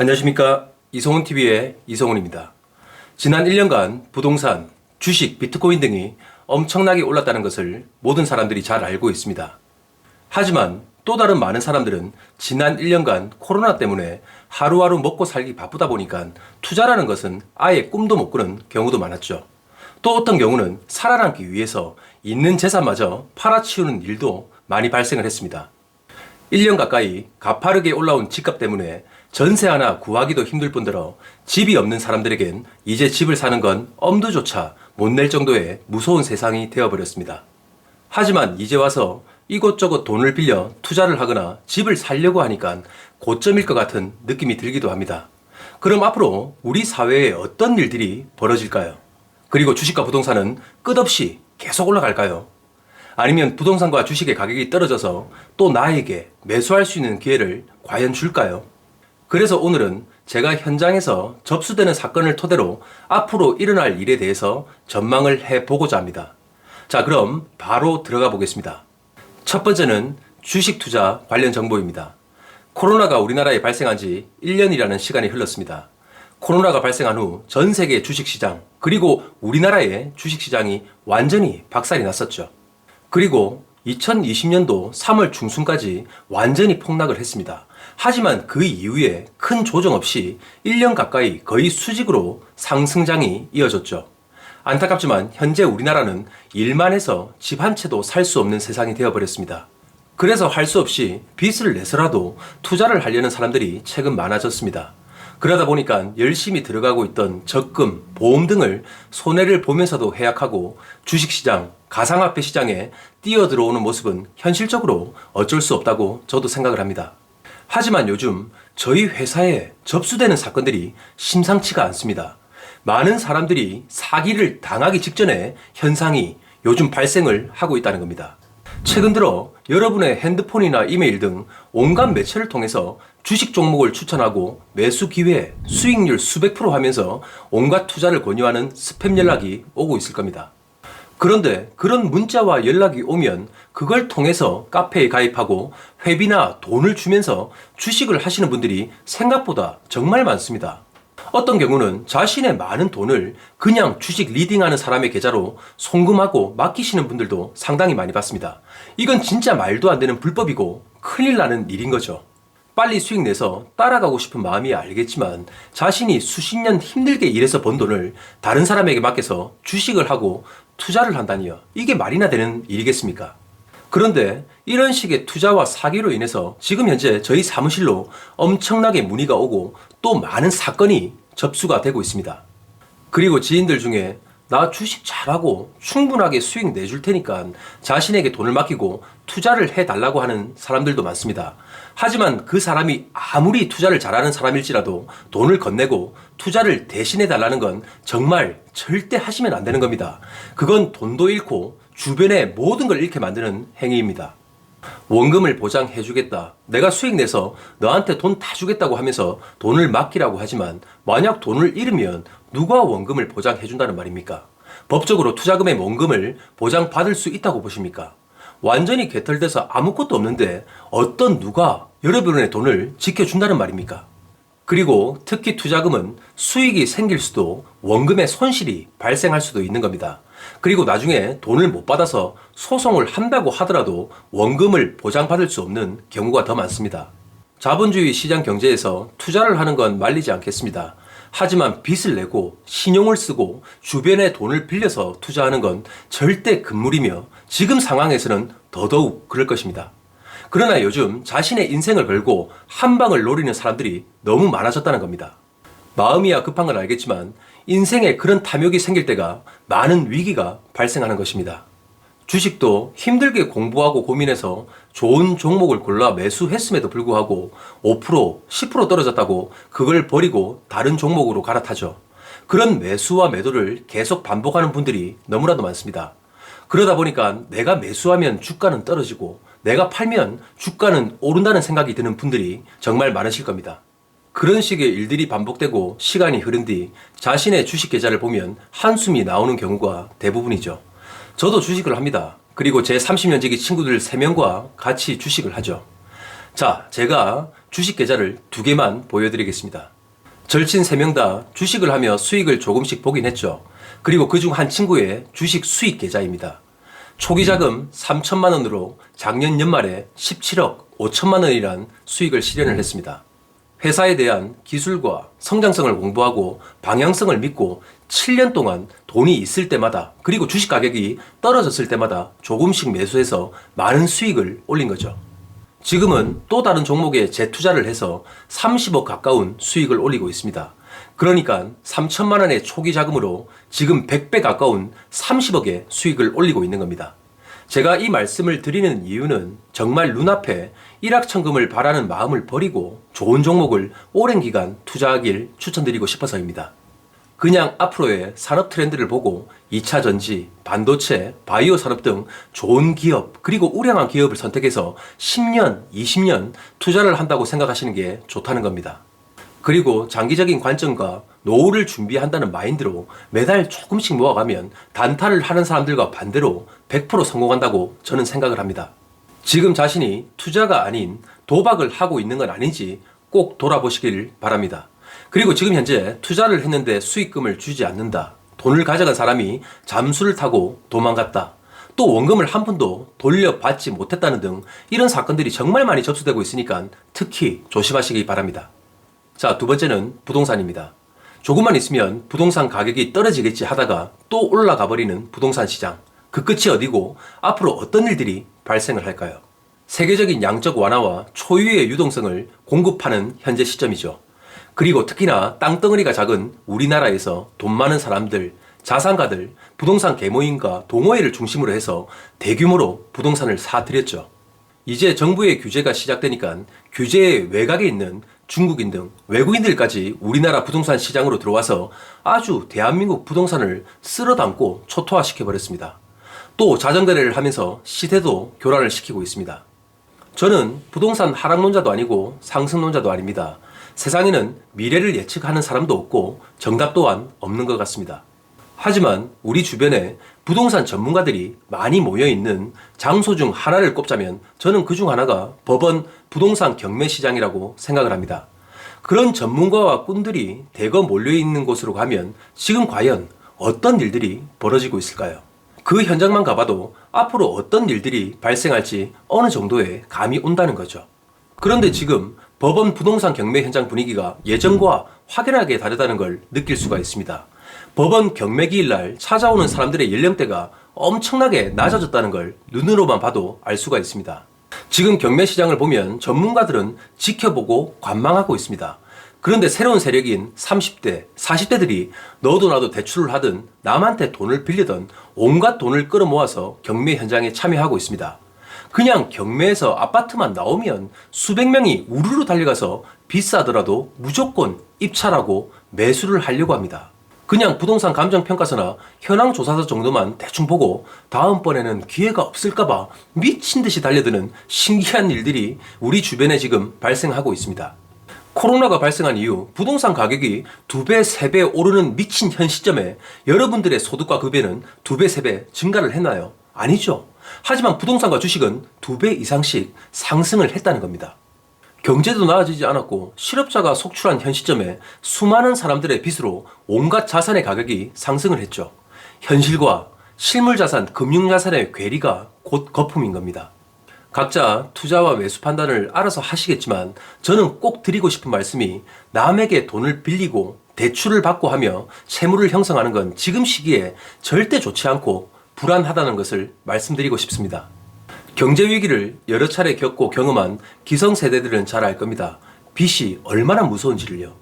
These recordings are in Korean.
안녕하십니까. 이성훈TV의 이성훈입니다. 지난 1년간 부동산, 주식, 비트코인 등이 엄청나게 올랐다는 것을 모든 사람들이 잘 알고 있습니다. 하지만 또 다른 많은 사람들은 지난 1년간 코로나 때문에 하루하루 먹고 살기 바쁘다 보니까 투자라는 것은 아예 꿈도 못 꾸는 경우도 많았죠. 또 어떤 경우는 살아남기 위해서 있는 재산마저 팔아치우는 일도 많이 발생을 했습니다. 1년 가까이 가파르게 올라온 집값 때문에 전세 하나 구하기도 힘들 뿐더러 집이 없는 사람들에겐 이제 집을 사는 건 엄두조차 못 낼 정도의 무서운 세상이 되어버렸습니다. 하지만 이제 와서 이곳저곳 돈을 빌려 투자를 하거나 집을 살려고 하니까 고점일 것 같은 느낌이 들기도 합니다. 그럼 앞으로 우리 사회에 어떤 일들이 벌어질까요? 그리고 주식과 부동산은 끝없이 계속 올라갈까요? 아니면 부동산과 주식의 가격이 떨어져서 또 나에게 매수할 수 있는 기회를 과연 줄까요? 그래서 오늘은 제가 현장에서 접수되는 사건을 토대로 앞으로 일어날 일에 대해서 전망을 해보고자 합니다. 자, 그럼 바로 들어가 보겠습니다. 첫 번째는 주식 투자 관련 정보입니다. 코로나가 우리나라에 발생한 지 1년이라는 시간이 흘렀습니다. 코로나가 발생한 후 전 세계 주식시장, 그리고 우리나라의 주식시장이 완전히 박살이 났었죠. 그리고 2020년도 3월 중순까지 완전히 폭락을 했습니다. 하지만 그 이후에 큰 조정 없이 1년 가까이 거의 수직으로 상승장이 이어졌죠. 안타깝지만 현재 우리나라는 일만 해서 집 한 채도 살 수 없는 세상이 되어버렸습니다. 그래서 할 수 없이 빚을 내서라도 투자를 하려는 사람들이 최근 많아졌습니다. 그러다 보니까 열심히 들어가고 있던 적금, 보험 등을 손해를 보면서도 해약하고 주식시장, 가상화폐 시장에 뛰어들어오는 모습은 현실적으로 어쩔 수 없다고 저도 생각을 합니다. 하지만 요즘 저희 회사에 접수되는 사건들이 심상치가 않습니다. 많은 사람들이 사기를 당하기 직전에 현상이 요즘 발생을 하고 있다는 겁니다. 최근 들어 여러분의 핸드폰이나 이메일 등 온갖 매체를 통해서 주식 종목을 추천하고 매수 기회, 수익률 수백 프로 하면서 온갖 투자를 권유하는 스팸 연락이 오고 있을 겁니다. 그런데 그런 문자와 연락이 오면 그걸 통해서 카페에 가입하고 회비나 돈을 주면서 주식을 하시는 분들이 생각보다 정말 많습니다. 어떤 경우는 자신의 많은 돈을 그냥 주식 리딩하는 사람의 계좌로 송금하고 맡기시는 분들도 상당히 많이 봤습니다. 이건 진짜 말도 안 되는 불법이고 큰일 나는 일인 거죠. 빨리 수익 내서 따라가고 싶은 마음이 알겠지만 자신이 수십 년 힘들게 일해서 번 돈을 다른 사람에게 맡겨서 주식을 하고 투자를 한다니요. 이게 말이나 되는 일이겠습니까? 그런데 이런 식의 투자와 사기로 인해서 지금 현재 저희 사무실로 엄청나게 문의가 오고 또 많은 사건이 접수가 되고 있습니다. 그리고 지인들 중에 나 주식 잘하고 충분하게 수익 내줄 테니까 자신에게 돈을 맡기고 투자를 해달라고 하는 사람들도 많습니다. 하지만 그 사람이 아무리 투자를 잘하는 사람일지라도 돈을 건네고 투자를 대신해달라는 건 정말 절대 하시면 안 되는 겁니다. 그건 돈도 잃고 주변의 모든 걸 잃게 만드는 행위입니다. 원금을 보장해주겠다. 내가 수익 내서 너한테 돈 다 주겠다고 하면서 돈을 맡기라고 하지만 만약 돈을 잃으면 누가 원금을 보장해준다는 말입니까? 법적으로 투자금의 원금을 보장받을 수 있다고 보십니까? 완전히 개털돼서 아무것도 없는데 어떤 누가 여러분의 돈을 지켜준다는 말입니까? 그리고 특히 투자금은 수익이 생길 수도 원금의 손실이 발생할 수도 있는 겁니다. 그리고 나중에 돈을 못 받아서 소송을 한다고 하더라도 원금을 보장받을 수 없는 경우가 더 많습니다. 자본주의 시장 경제에서 투자를 하는 건 말리지 않겠습니다. 하지만 빚을 내고 신용을 쓰고 주변에 돈을 빌려서 투자하는 건 절대 금물이며 지금 상황에서는 더더욱 그럴 것입니다. 그러나 요즘 자신의 인생을 걸고 한 방을 노리는 사람들이 너무 많아졌다는 겁니다. 마음이야 급한 건 알겠지만 인생에 그런 탐욕이 생길 때가 많은 위기가 발생하는 것입니다. 주식도 힘들게 공부하고 고민해서 좋은 종목을 골라 매수했음에도 불구하고 5%, 10% 떨어졌다고 그걸 버리고 다른 종목으로 갈아타죠. 그런 매수와 매도를 계속 반복하는 분들이 너무나도 많습니다. 그러다 보니까 내가 매수하면 주가는 떨어지고 내가 팔면 주가는 오른다는 생각이 드는 분들이 정말 많으실 겁니다. 그런 식의 일들이 반복되고 시간이 흐른 뒤 자신의 주식 계좌를 보면 한숨이 나오는 경우가 대부분이죠. 저도 주식을 합니다. 그리고 제 30년지기 친구들 3명과 같이 주식을 하죠. 자, 제가 주식 계좌를 2개만 보여드리겠습니다. 절친 3명 다 주식을 하며 수익을 조금씩 보긴 했죠. 그리고 그중 한 친구의 주식 수익 계좌입니다. 초기 자금 3천만 원으로 작년 연말에 17억 5천만 원이란 수익을 실현을 했습니다. 회사에 대한 기술과 성장성을 공부하고 방향성을 믿고 7년 동안 돈이 있을 때마다, 그리고 주식 가격이 떨어졌을 때마다 조금씩 매수해서 많은 수익을 올린 거죠. 지금은 또 다른 종목에 재투자를 해서 30억 가까운 수익을 올리고 있습니다. 그러니까 3천만 원의 초기 자금으로 지금 100배 가까운 30억의 수익을 올리고 있는 겁니다. 제가 이 말씀을 드리는 이유는 정말 눈앞에 일확천금을 바라는 마음을 버리고 좋은 종목을 오랜 기간 투자하길 추천드리고 싶어서입니다. 그냥 앞으로의 산업 트렌드를 보고 2차 전지, 반도체, 바이오 산업 등 좋은 기업, 그리고 우량한 기업을 선택해서 10년, 20년 투자를 한다고 생각하시는 게 좋다는 겁니다. 그리고 장기적인 관점과 노후를 준비한다는 마인드로 매달 조금씩 모아가면 단타를 하는 사람들과 반대로 100% 성공한다고 저는 생각을 합니다. 지금 자신이 투자가 아닌 도박을 하고 있는 건 아닌지 꼭 돌아보시길 바랍니다. 그리고 지금 현재 투자를 했는데 수익금을 주지 않는다, 돈을 가져간 사람이 잠수를 타고 도망갔다, 또 원금을 한 푼도 돌려받지 못했다는 등 이런 사건들이 정말 많이 접수되고 있으니까 특히 조심하시기 바랍니다. 자, 두 번째는 부동산입니다. 조금만 있으면 부동산 가격이 떨어지겠지 하다가 또 올라가 버리는 부동산 시장. 그 끝이 어디고 앞으로 어떤 일들이 발생을 할까요? 세계적인 양적 완화와 초유의 유동성을 공급하는 현재 시점이죠. 그리고 특히나 땅덩어리가 작은 우리나라에서 돈 많은 사람들, 자산가들, 부동산 계모임과 동호회를 중심으로 해서 대규모로 부동산을 사들였죠. 이제 정부의 규제가 시작되니까 규제의 외곽에 있는 중국인 등 외국인들까지 우리나라 부동산 시장으로 들어와서 아주 대한민국 부동산을 쓸어담고 초토화시켜버렸습니다. 또 자전거래를 하면서 시세도 교란을 시키고 있습니다. 저는 부동산 하락론자도 아니고 상승론자도 아닙니다. 세상에는 미래를 예측하는 사람도 없고 정답 또한 없는 것 같습니다. 하지만 우리 주변에 부동산 전문가들이 많이 모여있는 장소 중 하나를 꼽자면 저는 그 중 하나가 법원 부동산 경매 시장이라고 생각을 합니다. 그런 전문가와 꾼들이 대거 몰려있는 곳으로 가면 지금 과연 어떤 일들이 벌어지고 있을까요? 그 현장만 가봐도 앞으로 어떤 일들이 발생할지 어느 정도의 감이 온다는 거죠. 그런데 지금 법원 부동산 경매 현장 분위기가 예전과 확연하게 다르다는 걸 느낄 수가 있습니다. 법원 경매기일 날 찾아오는 사람들의 연령대가 엄청나게 낮아졌다는 걸 눈으로만 봐도 알 수가 있습니다. 지금 경매 시장을 보면 전문가들은 지켜보고 관망하고 있습니다. 그런데 새로운 세력인 30대, 40대들이 너도 나도 대출을 하든 남한테 돈을 빌리든 온갖 돈을 끌어모아서 경매 현장에 참여하고 있습니다. 그냥 경매에서 아파트만 나오면 수백 명이 우르르 달려가서 비싸더라도 무조건 입찰하고 매수를 하려고 합니다. 그냥 부동산 감정평가서나 현황조사서 정도만 대충 보고 다음번에는 기회가 없을까봐 미친 듯이 달려드는 신기한 일들이 우리 주변에 지금 발생하고 있습니다. 코로나가 발생한 이후 부동산 가격이 2배, 3배 오르는 미친 현 시점에 여러분들의 소득과 급여는 2배, 3배 증가를 했나요? 아니죠. 하지만 부동산과 주식은 2배 이상씩 상승을 했다는 겁니다. 경제도 나아지지 않았고 실업자가 속출한 현 시점에 수많은 사람들의 빚으로 온갖 자산의 가격이 상승을 했죠. 현실과 실물자산, 금융자산의 괴리가 곧 거품인 겁니다. 각자 투자와 매수 판단을 알아서 하시겠지만 저는 꼭 드리고 싶은 말씀이 남에게 돈을 빌리고 대출을 받고 하며 채무를 형성하는 건 지금 시기에 절대 좋지 않고 불안하다는 것을 말씀드리고 싶습니다. 경제 위기를 여러 차례 겪고 경험한 기성세대들은 잘 알 겁니다. 빚이 얼마나 무서운지를요.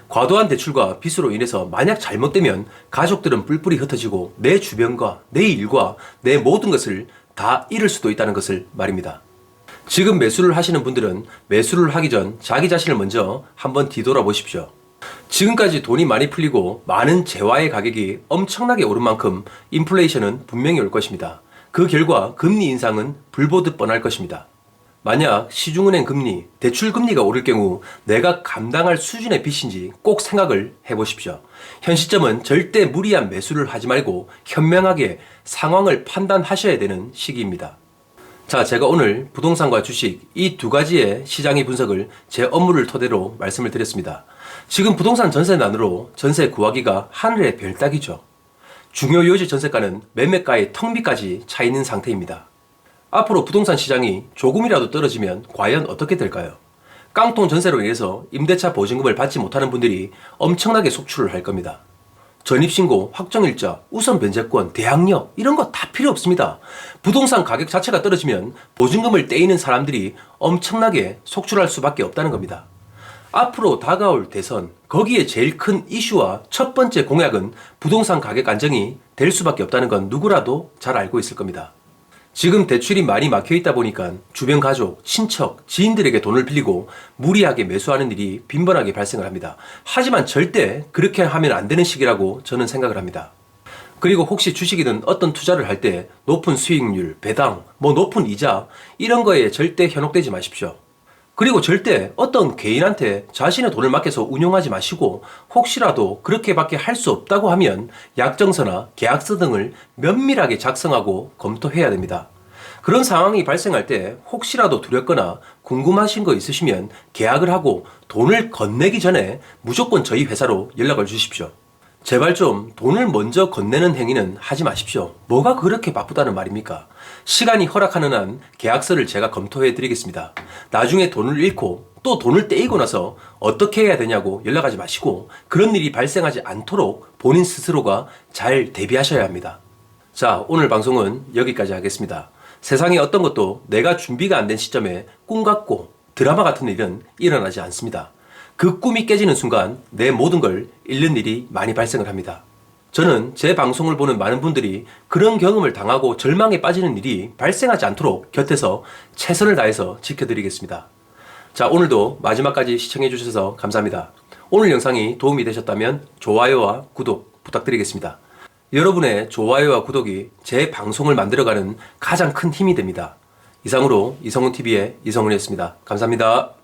과도한 대출과 빚으로 인해서 만약 잘못되면 가족들은 뿔뿔이 흩어지고 내 주변과 내 일과 내 모든 것을 다 잃을 수도 있다는 것을 말입니다. 지금 매수를 하시는 분들은 매수를 하기 전 자기 자신을 먼저 한번 뒤돌아보십시오. 지금까지 돈이 많이 풀리고 많은 재화의 가격이 엄청나게 오른 만큼 인플레이션은 분명히 올 것입니다. 그 결과 금리 인상은 불보듯 뻔할 것입니다. 만약 시중은행 금리, 대출 금리가 오를 경우 내가 감당할 수준의 빚인지 꼭 생각을 해보십시오. 현 시점은 절대 무리한 매수를 하지 말고 현명하게 상황을 판단하셔야 되는 시기입니다. 자, 제가 오늘 부동산과 주식 이 두 가지의 시장의 분석을 제 업무를 토대로 말씀을 드렸습니다. 지금 부동산 전세난으로 전세 구하기가 하늘의 별 따기죠. 중요 요지 전세가는 매매가의 턱밑까지 차 있는 상태입니다. 앞으로 부동산 시장이 조금이라도 떨어지면 과연 어떻게 될까요? 깡통 전세로 인해서 임대차 보증금을 받지 못하는 분들이 엄청나게 속출을 할 겁니다. 전입신고, 확정일자, 우선 변제권, 대항력 이런 거 다 필요 없습니다. 부동산 가격 자체가 떨어지면 보증금을 떼이는 사람들이 엄청나게 속출할 수밖에 없다는 겁니다. 앞으로 다가올 대선, 거기에 제일 큰 이슈와 첫 번째 공약은 부동산 가격 안정이 될 수밖에 없다는 건 누구라도 잘 알고 있을 겁니다. 지금 대출이 많이 막혀 있다 보니까 주변 가족, 친척, 지인들에게 돈을 빌리고 무리하게 매수하는 일이 빈번하게 발생을 합니다. 하지만 절대 그렇게 하면 안 되는 시기라고 저는 생각을 합니다. 그리고 혹시 주식이든 어떤 투자를 할 때 높은 수익률, 배당, 높은 이자 이런 거에 절대 현혹되지 마십시오. 그리고 절대 어떤 개인한테 자신의 돈을 맡겨서 운용하지 마시고 혹시라도 그렇게밖에 할 수 없다고 하면 약정서나 계약서 등을 면밀하게 작성하고 검토해야 됩니다. 그런 상황이 발생할 때 혹시라도 두렵거나 궁금하신 거 있으시면 계약을 하고 돈을 건네기 전에 무조건 저희 회사로 연락을 주십시오. 제발 좀 돈을 먼저 건네는 행위는 하지 마십시오. 뭐가 그렇게 바쁘다는 말입니까? 시간이 허락하는 한 계약서를 제가 검토해 드리겠습니다. 나중에 돈을 잃고 또 돈을 떼이고 나서 어떻게 해야 되냐고 연락하지 마시고 그런 일이 발생하지 않도록 본인 스스로가 잘 대비하셔야 합니다. 자, 오늘 방송은 여기까지 하겠습니다. 세상에 어떤 것도 내가 준비가 안 된 시점에 꿈 같고 드라마 같은 일은 일어나지 않습니다. 그 꿈이 깨지는 순간 내 모든 걸 잃는 일이 많이 발생을 합니다. 저는 제 방송을 보는 많은 분들이 그런 경험을 당하고 절망에 빠지는 일이 발생하지 않도록 곁에서 최선을 다해서 지켜드리겠습니다. 자, 오늘도 마지막까지 시청해 주셔서 감사합니다. 오늘 영상이 도움이 되셨다면 좋아요와 구독 부탁드리겠습니다. 여러분의 좋아요와 구독이 제 방송을 만들어가는 가장 큰 힘이 됩니다. 이상으로 이성훈TV의 이성훈이었습니다. 감사합니다.